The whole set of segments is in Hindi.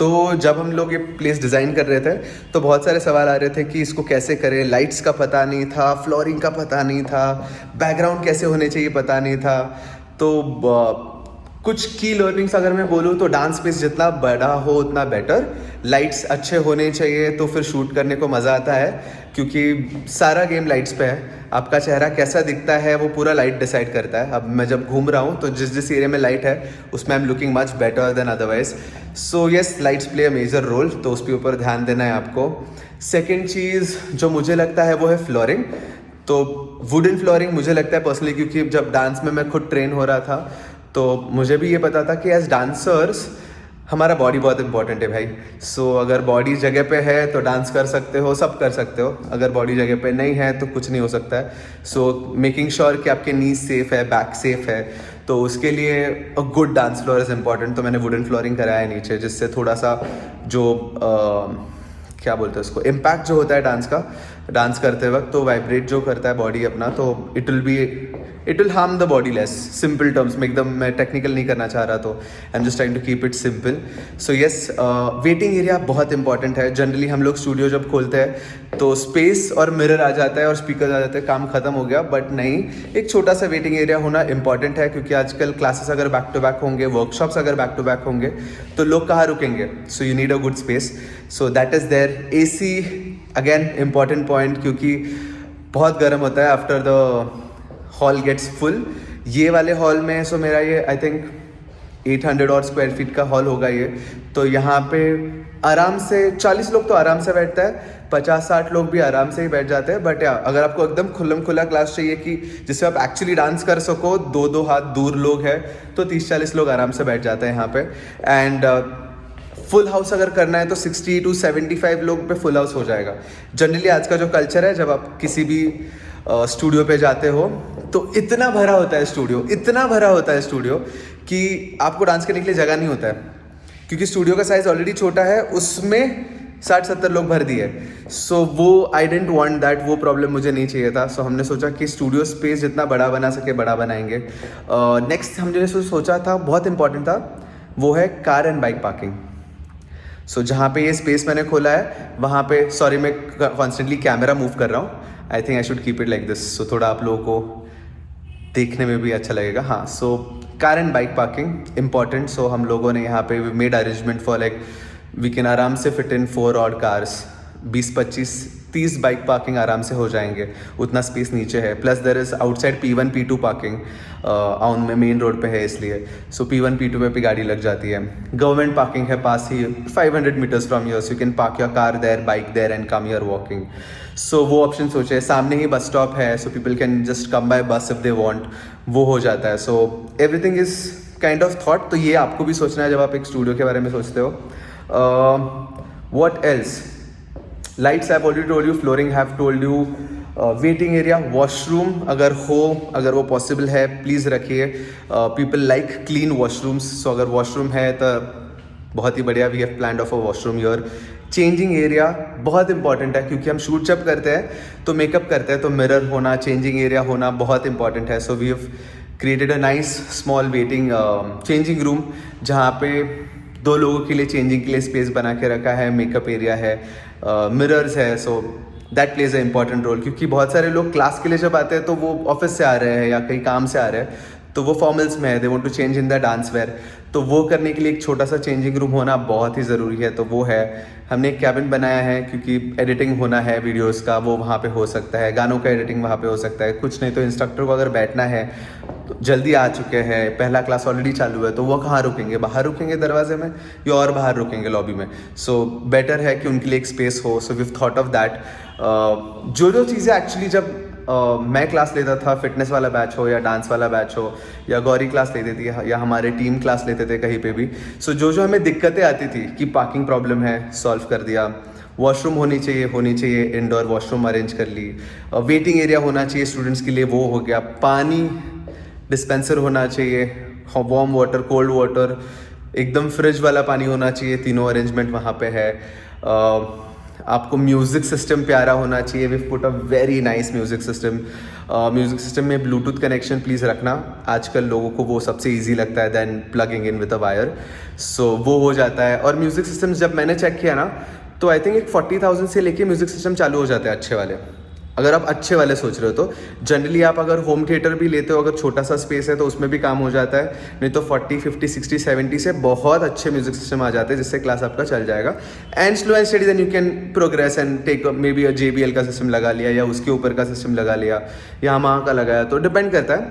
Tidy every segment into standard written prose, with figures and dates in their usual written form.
तो जब हम लोग ये प्लेस डिज़ाइन कर रहे थे तो बहुत सारे सवाल आ रहे थे कि इसको कैसे करें। लाइट्स का पता नहीं था, फ्लोरिंग का पता नहीं था, बैकग्राउंड कैसे होने चाहिए पता नहीं था। तो कुछ की लर्निंग्स अगर मैं बोलूँ तो डांस स्पेस जितना बड़ा हो उतना बेटर। लाइट्स अच्छे होने चाहिए तो फिर शूट करने को मज़ा आता है, क्योंकि सारा गेम लाइट्स पे है। आपका चेहरा कैसा दिखता है वो पूरा लाइट डिसाइड करता है। अब मैं जब घूम रहा हूँ तो जिस जिस एरिया में लाइट है उसमें I am looking much better than otherwise. So yes, lights play a major role, तो उसके ऊपर ध्यान देना है आपको। सेकेंड चीज़ जो मुझे लगता है वो है फ्लोरिंग। तो वुडन फ्लोरिंग मुझे लगता है पर्सनली, क्योंकि जब डांस में मैं खुद ट्रेन हो रहा था तो मुझे भी ये पता था कि एज डांसर्स हमारा बॉडी बहुत इंपॉर्टेंट है भाई। सो अगर बॉडी जगह पे है तो डांस कर सकते हो, सब कर सकते हो। अगर बॉडी जगह पे नहीं है तो कुछ नहीं हो सकता है। सो मेकिंग श्योर कि आपके नीज सेफ है, बैक सेफ है, तो उसके लिए a good dance floor is important. तो मैंने वुडन फ्लोरिंग कराया है नीचे, जिससे थोड़ा सा जो क्या बोलते हैं उसको, इम्पैक्ट जो होता है डांस का, डांस करते वक्त तो वाइब्रेट जो करता है बॉडी अपना, तो it will harm the body less. Simple terms में, एकदम मैं टेक्निकल नहीं करना चाह रहा, तो I am just trying to keep it simple. So yes, waiting area बहुत इंपॉर्टेंट है। जनरली हम लोग स्टूडियो जब खोलते हैं तो स्पेस और मिरर आ जाता है और स्पीकर आ जाते हैं, काम खत्म हो गया। बट नहीं, एक छोटा सा वेटिंग एरिया होना इंपॉर्टेंट है, क्योंकि आजकल क्लासेस अगर बैक टू बैक होंगे, वर्कशॉप्स अगर बैक टू बैक होंगे तो लोग कहाँ रुकेंगे। So you need a good space, so that is there. AC again important point, क्योंकि बहुत गर्म होता है after the hall gets full. ये वाले हॉल में सो मेरा ये आई थिंक 800 और स्क्वायर फीट का हॉल होगा ये। तो यहाँ पे आराम से 40 लोग तो आराम से बैठता है, 50-60 लोग भी आराम से ही बैठ जाते हैं। बट या अगर आपको एकदम खुल्लम खुला क्लास चाहिए कि जिससे आप एक्चुअली डांस कर सको, 2-2 हाथ दूर लोग हैं, तो 30-40 लोग आराम से बैठ जाते हैं यहाँ पे। एंड फुल हाउस अगर करना है तो 60 to 75 लोग पे फुल हाउस हो जाएगा। जनरली आज का जो कल्चर है, जब आप किसी भी स्टूडियो पे जाते हो तो इतना भरा होता है स्टूडियो, इतना भरा होता है स्टूडियो कि आपको डांस करने के लिए जगह नहीं होता है, क्योंकि स्टूडियो का साइज ऑलरेडी छोटा है, उसमें 60-70 लोग भर दिए। सो वो आई डेंट वांट दैट, वो प्रॉब्लम मुझे नहीं चाहिए था। सो हमने सोचा कि स्टूडियो स्पेस जितना बड़ा बना सके बड़ा बनाएंगे। नेक्स्ट हमने सोचा था, बहुत इंपॉर्टेंट था, वो है कार एंड बाइक पार्किंग। सो जहाँ पे ये स्पेस मैंने खोला है वहाँ पे, सॉरी मैं कॉन्स्टेंटली कैमरा मूव कर रहा हूँ, I think I should keep it like this, so थोड़ा आप लोगों को देखने में भी अच्छा लगेगा। हाँ, so car and bike parking important. So हम लोगों ने यहाँ पे made arrangement for like we can आराम से फिट इन 4 और कार्स, 20-25-30 बाइक पार्किंग आराम से हो जाएंगे, उतना स्पेस नीचे है। Plus there is outside P1 P2 parking, आउन में मेन रोड पे है इसलिए। सो P1 P2 पे भी गाड़ी लग जाती है। गवर्नमेंट पार्किंग है पास ही, 500 meters from your, so you can park your car there, bike there and come your walking. So वो ऑप्शन सोचे। सामने ही बस स्टॉप है, so people can just come by bus if they want, वो हो जाता है। So everything is kind of thought. तो ये आपको भी सोचना है जब आप एक स्टूडियो के बारे में सोचते हो। What else? Lights I have already told you, flooring have told you, waiting area, washroom अगर अगर वो पॉसिबल है प्लीज़ रखिए। People like clean washrooms, so अगर वॉशरूम है तो बहुत ही बढ़िया, we have planned of a washroom your. Changing area बहुत इंपॉर्टेंट है, क्योंकि हम शूट जब करते हैं तो मेकअप करते हैं, तो मिरर होना, चेंजिंग एरिया होना बहुत इंपॉर्टेंट है। So we have created a nice small waiting changing room, जहाँ पे 2 लोगों के लिए चेंजिंग के लिए स्पेस बना के रखा है, मेकअप एरिया है, मिरर्स है। So that plays a important role, क्योंकि बहुत सारे लोग क्लास के लिए जब आते हैं तो वो ऑफिस से आ रहे हैं या कहीं काम से आ रहे हैं, तो वो फॉर्मल्स में है, they want to change in the dance wear, तो वो करने के लिए एक छोटा सा चेंजिंग रूम होना बहुत ही ज़रूरी है। तो वो है, हमने एक कैबिन बनाया है, क्योंकि एडिटिंग होना है वीडियोस का, वो वहाँ पे हो सकता है, गानों का एडिटिंग वहाँ पे हो सकता है। कुछ नहीं तो इंस्ट्रक्टर को अगर बैठना है तो जल्दी आ चुके हैं, पहला क्लास ऑलरेडी चालू है, तो वो कहाँ रुकेंगे? बाहर रुकेंगे दरवाजे में या और बाहर रुकेंगे लॉबी में? सो बेटर है कि उनके लिए एक स्पेस हो। So we have thought of that. जो चीज़ें एक्चुअली जब मैं क्लास लेता था, फिटनेस वाला बैच हो या डांस वाला बैच हो या गौरी क्लास लेती थी या हमारे टीम क्लास लेते थे कहीं पे भी, सो जो हमें दिक्कतें आती थी कि पार्किंग प्रॉब्लम है, सॉल्व कर दिया। वॉशरूम होनी चाहिए, इंडोर वॉशरूम अरेंज कर ली। वेटिंग एरिया होना चाहिए स्टूडेंट्स के लिए, वो हो गया। पानी डिस्पेंसर होना चाहिए, वार्म वाटर, कोल्ड वाटर, एकदम फ्रिज वाला पानी होना चाहिए, तीनों अरेंजमेंट वहाँ पे है। आपको म्यूज़िक सिस्टम प्यारा होना चाहिए. We put a very nice music system. Music system में ब्लूटूथ कनेक्शन प्लीज़ रखना. आजकल लोगों को वो सबसे ईजी लगता है then plugging in with a wire. So वो हो जाता है. और म्यूज़िक सिस्टम जब मैंने चेक किया ना, तो आई थिंक एक 40,000 से लेके म्यूज़िक सिस्टम चालू हो जाते हैं अच्छे वाले. अगर आप अच्छे वाले सोच रहे हो तो जनरली आप अगर होम थिएटर भी लेते हो, अगर छोटा सा स्पेस है तो उसमें भी काम हो जाता है. नहीं तो 40, 50, 60, 70 से बहुत अच्छे म्यूजिक सिस्टम आ जाते हैं जिससे क्लास आपका चल जाएगा. And slow and study then you can progress and take maybe JBL का सिस्टम लगा लिया, या उसके ऊपर का सिस्टम लगा लिया, या वहाँ का लगाया, तो डिपेंड करता है.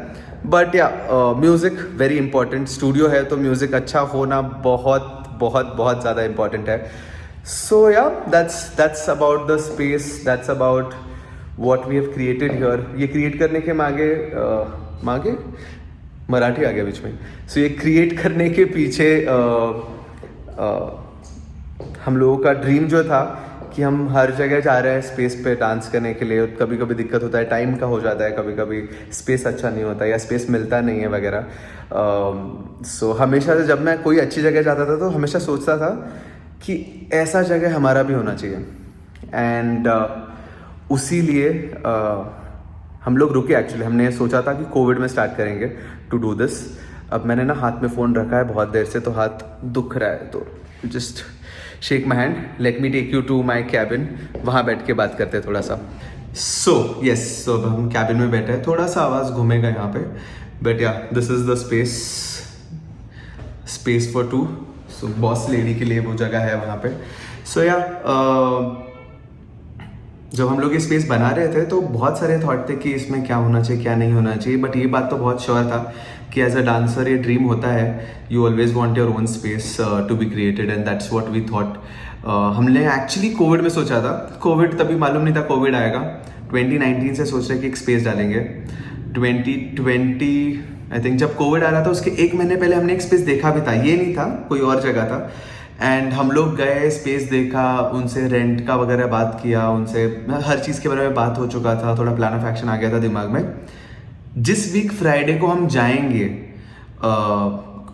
बट या म्यूज़िक वेरी इंपॉर्टेंट. स्टूडियो है तो म्यूज़िक अच्छा होना बहुत बहुत बहुत ज़्यादा इंपॉर्टेंट है. सो या that's about the space, that's about what we have created here. ये क्रिएट करने के मागे मराठी आ गया बीच में. सो ये क्रिएट करने के पीछे हम लोगों का ड्रीम जो था कि हम हर जगह जा रहे हैं स्पेस पे डांस करने के लिए. कभी कभी दिक्कत होता है, टाइम का हो जाता है, कभी कभी स्पेस अच्छा नहीं होता या स्पेस मिलता नहीं है वगैरह. सो हमेशा से जब मैं कोई अच्छी जगह जाता था तो हमेशा सोचता था कि ऐसा जगह हमारा भी होना चाहिए. एंड उसी लिए हम लोग रुके. एक्चुअली हमने सोचा था कि कोविड में स्टार्ट करेंगे टू डू दिस. अब मैंने ना हाथ में फ़ोन रखा है बहुत देर से, तो हाथ दुख रहा है. तो just shake my hand, let me take you to my cabin. वहाँ बैठ के बात करते हैं थोड़ा सा. सो अब हम कैबिन में बैठे हैं. थोड़ा सा आवाज़ घूमेगा यहाँ पे, बट या this is the space for 2. So boss lady के लिए वो जगह है वहाँ पे. सो या जब हम लोग ये स्पेस बना रहे थे तो बहुत सारे थॉट थे कि इसमें क्या होना चाहिए, क्या नहीं होना चाहिए. बट ये बात तो बहुत श्योर था कि एज अ डांसर ये ड्रीम होता है, you always want your own space to be created, and that's what we thought. हमने एक्चुअली कोविड में सोचा था. कोविड तभी मालूम नहीं था कोविड आएगा. 2019 से सोच रहे कि एक स्पेस डालेंगे. 2020 आई थिंक जब कोविड आ रहा था उसके 1 महीने पहले हमने एक स्पेस देखा भी था. ये नहीं था, कोई और जगह था. एंड हम लोग गए, स्पेस देखा, उनसे रेंट का वगैरह बात किया, उनसे हर चीज़ के बारे में बात हो चुका था. थोड़ा प्लान ऑफ एक्शन आ गया था दिमाग में. जिस वीक फ्राइडे को हम जाएंगे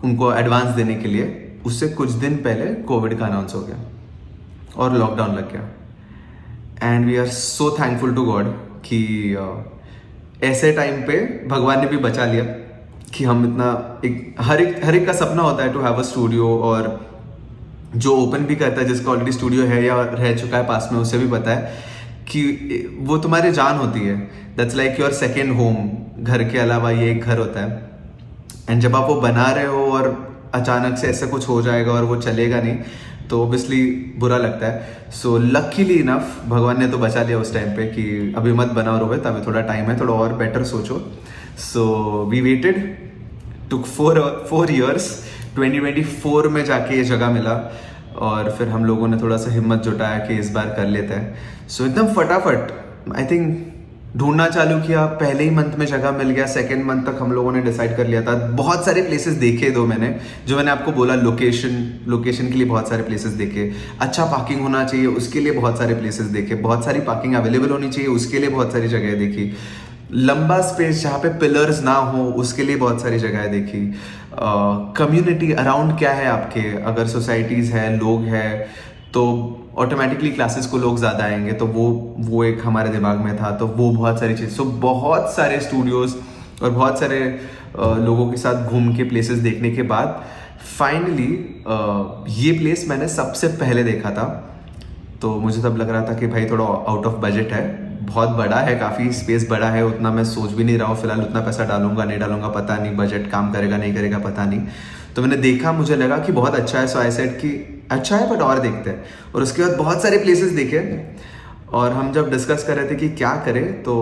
उनको एडवांस देने के लिए, उससे कुछ दिन पहले कोविड का अनाउंस हो गया और लॉकडाउन लग गया. And we are so thankful to God कि ऐसे टाइम पे भगवान ने भी बचा लिया कि हम इतना हर एक का सपना होता है टू हैव अ स्टूडियो. और जो ओपन भी करता है, जिसका ऑलरेडी स्टूडियो है या रह चुका है पास में, उसे भी पता है कि वो तुम्हारी जान होती है. That's like your second home. घर के अलावा ये एक घर होता है. एंड जब आप वो बना रहे हो और अचानक से ऐसा कुछ हो जाएगा और वो चलेगा नहीं, तो ऑब्वियसली बुरा लगता है. सो लकीली इनफ भगवान ने तो बचा लिया उस टाइम पे कि अभी मत बनाओ रोहित, अभी थोड़ा टाइम है, थोड़ा और बेटर सोचो. So we waited, took 4 years. 2024 में जाके ये जगह मिला और फिर हम लोगों ने थोड़ा सा हिम्मत जुटाया कि इस बार कर लेते हैं. सो एकदम फटाफट आई थिंक ढूंढना चालू किया. पहले ही मंथ में जगह मिल गया. सेकेंड मंथ तक हम लोगों ने डिसाइड कर लिया था. बहुत सारे प्लेसेस देखे मैंने, जो मैंने आपको बोला, लोकेशन के लिए बहुत सारे प्लेसेस देखे. अच्छा पार्किंग होना चाहिए उसके लिए बहुत सारे प्लेसेस देखे. बहुत सारी पार्किंग अवेलेबल होनी चाहिए उसके लिए बहुत सारी जगह देखी. लंबा स्पेस जहाँ पे पिलर्स ना हो उसके लिए बहुत सारी जगह देखी. कम्युनिटी अराउंड क्या है आपके, अगर सोसाइटीज़ है, लोग हैं, तो ऑटोमेटिकली क्लासेस को लोग ज़्यादा आएंगे. तो वो एक हमारे दिमाग में था. तो वो बहुत सारी चीज़. सो बहुत सारे स्टूडियोज़ और बहुत सारे लोगों के साथ घूम के प्लेसेस देखने के बाद फाइनली ये प्लेस मैंने सबसे पहले देखा था. तो मुझे तब लग रहा था कि भाई थोड़ा आउट ऑफ बजट है, बहुत बड़ा है, काफ़ी स्पेस बड़ा है. उतना मैं सोच भी नहीं रहा हूँ फिलहाल, उतना पैसा डालूंगा नहीं डालूंगा पता नहीं, बजट काम करेगा नहीं करेगा पता नहीं. तो मैंने देखा, मुझे लगा कि बहुत अच्छा है. सो आई सेड कि अच्छा है बट और देखते हैं. और उसके बाद बहुत सारे प्लेसेस देखे और हम जब डिस्कस कर रहे थे कि क्या करें, तो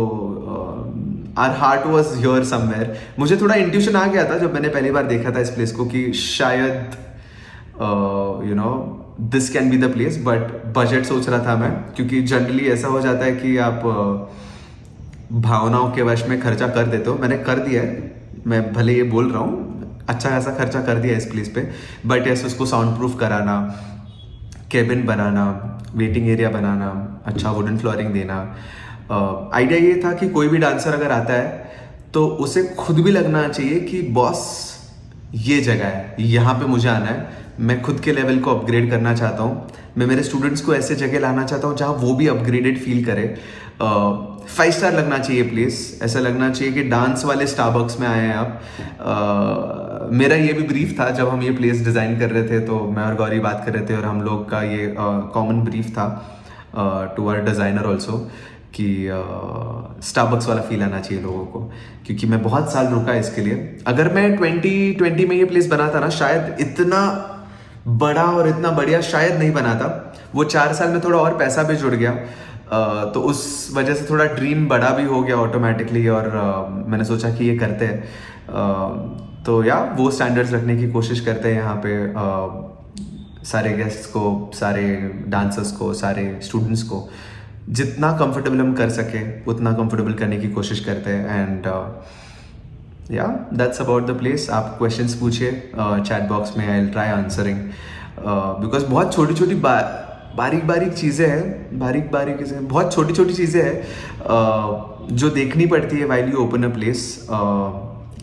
our heart was here somewhere. मुझे थोड़ा इंट्यूशन आ गया था जब मैंने पहली बार देखा था इस प्लेस को कि शायद this can be the place. But budget सोच रहा था मैं, क्योंकि जनरली ऐसा हो जाता है कि आप भावनाओं के वश में खर्चा कर देते हो. मैंने कर दिया है, मैं भले ये बोल रहा हूँ, अच्छा खासा खर्चा कर दिया इस प्लेस पे. बट ऐसे उसको साउंड प्रूफ कराना, केबिन बनाना, वेटिंग एरिया बनाना, अच्छा वुडन फ्लोरिंग देना. आइडिया ये था कि कोई भी डांसर अगर आता है तो उसे खुद भी लगना चाहिए कि बॉस ये जगह है, यहाँ पे मुझे आना है. मैं खुद के लेवल को अपग्रेड करना चाहता हूँ। मैं मेरे स्टूडेंट्स को ऐसे जगह लाना चाहता हूँ जहाँ वो भी अपग्रेडेड फील करे। 5 स्टार लगना चाहिए प्लेस, ऐसा लगना चाहिए कि डांस वाले स्टारबक्स में आए हैं आप। मेरा ये भी ब्रीफ था जब हम ये प्लेस डिज़ाइन कर रहे थे, तो मैं और गौरी बात कर रहे थे और हम लोग का ये कॉमन ब्रीफ था टू आवर डिज़ाइनर ऑल्सो कि स्टारबक्स वाला फील आना चाहिए लोगों को, क्योंकि मैं बहुत साल रुका इसके लिए। अगर मैं 2020 में ये प्लेस बनाता ना, शायद इतना बड़ा और इतना बढ़िया शायद नहीं बनाता। वो 4 साल में थोड़ा और पैसा भी जुड़ गया, तो उस वजह से थोड़ा ड्रीम बड़ा भी हो गया ऑटोमेटिकली, और मैंने सोचा कि ये करते हैं। तो या वो स्टैंडर्ड्स रखने की कोशिश करते हैं यहाँ पे। सारे गेस्ट्स को, सारे डांसर्स को, सारे स्टूडेंट्स को जितना कंफर्टेबल हम कर सके उतना कंफर्टेबल करने की कोशिश करते हैं। एंड या दैट्स अबाउट द प्लेस। आप क्वेश्चंस पूछिए चैट बॉक्स में, I will try answering, because बहुत छोटी छोटी बारीक बारीक चीज़ें हैं, बहुत छोटी छोटी चीज़ें हैं जो देखनी पड़ती है while you open a place.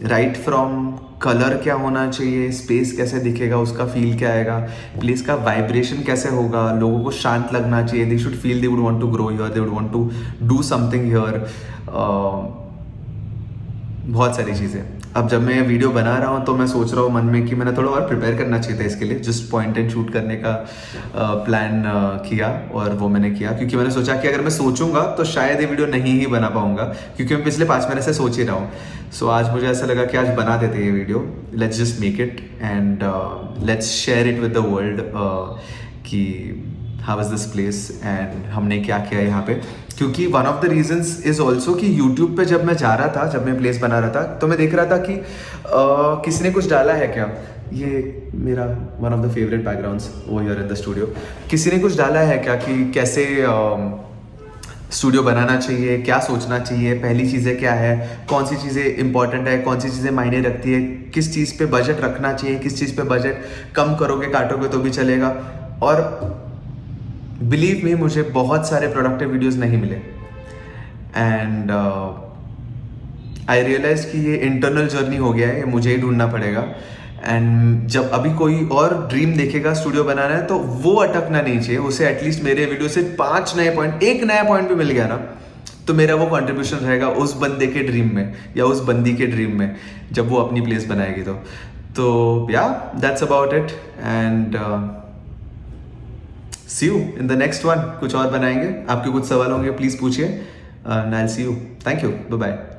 Right from colour क्या होना चाहिए, स्पेस कैसे दिखेगा, उसका फील क्या आएगा, प्लेस का वाइब्रेशन कैसे होगा, लोगों को शांत लगना चाहिए, they should feel they would want to grow here, they would want to do something here. बहुत सारी चीज़ें। अब जब मैं वीडियो बना रहा हूँ तो मैं सोच रहा हूँ मन में कि मैंने थोड़ा और प्रिपेयर करना चाहिए था इसके लिए, जस्ट पॉइंट एंड शूट करने का प्लान किया, और वो मैंने किया क्योंकि मैंने सोचा कि अगर मैं सोचूंगा तो शायद ये वीडियो नहीं ही बना पाऊंगा, क्योंकि मैं पिछले 5 महीने से सोच ही रहा हूँ। सो आज मुझे ऐसा लगा कि आज बना देते ये video, let's just make it and let's share it with the world कि how is this place and हमने क्या किया यहाँ पे। क्योंकि one of the reasons is also कि यूट्यूब पे जब मैं जा रहा था, जब मैं प्लेस बना रहा था, तो मैं देख रहा था कि किसी ने कुछ डाला है क्या। ये मेरा one of the favourite backgrounds वो हियर इन द स्टूडियो। किसी ने कुछ डाला है क्या कि कैसे स्टूडियो बनाना चाहिए, क्या सोचना चाहिए, पहली चीज़ें क्या है, कौन सी चीज़ें इंपॉर्टेंट है, कौन सी चीज़ें मायने रखती है, किस चीज़ पे बजट रखना चाहिए, किस चीज़ पे बजट कम करोगे काटोगे तो भी चलेगा। और बिलीव मी, मुझे बहुत सारे प्रोडक्टिव वीडियोस नहीं मिले एंड आई रियलाइज कि ये इंटरनल जर्नी हो गया है, ये मुझे ही ढूंढना पड़ेगा। एंड जब अभी कोई और ड्रीम देखेगा स्टूडियो बनाना है तो वो अटकना नहीं चाहिए, उसे एटलीस्ट मेरे वीडियो से 5 नए पॉइंट, 1 नया पॉइंट भी मिल गया ना, तो मेरा वो कंट्रीब्यूशन रहेगा उस बंदे के ड्रीम में या उस बंदी के ड्रीम में जब वो अपनी प्लेस बनाएगी। तो या that's about it and see you in the next one. कुछ और बनाएंगे, आपके कुछ सवाल होंगे प्लीज पूछिए, and I will see you. Thank you, bye bye.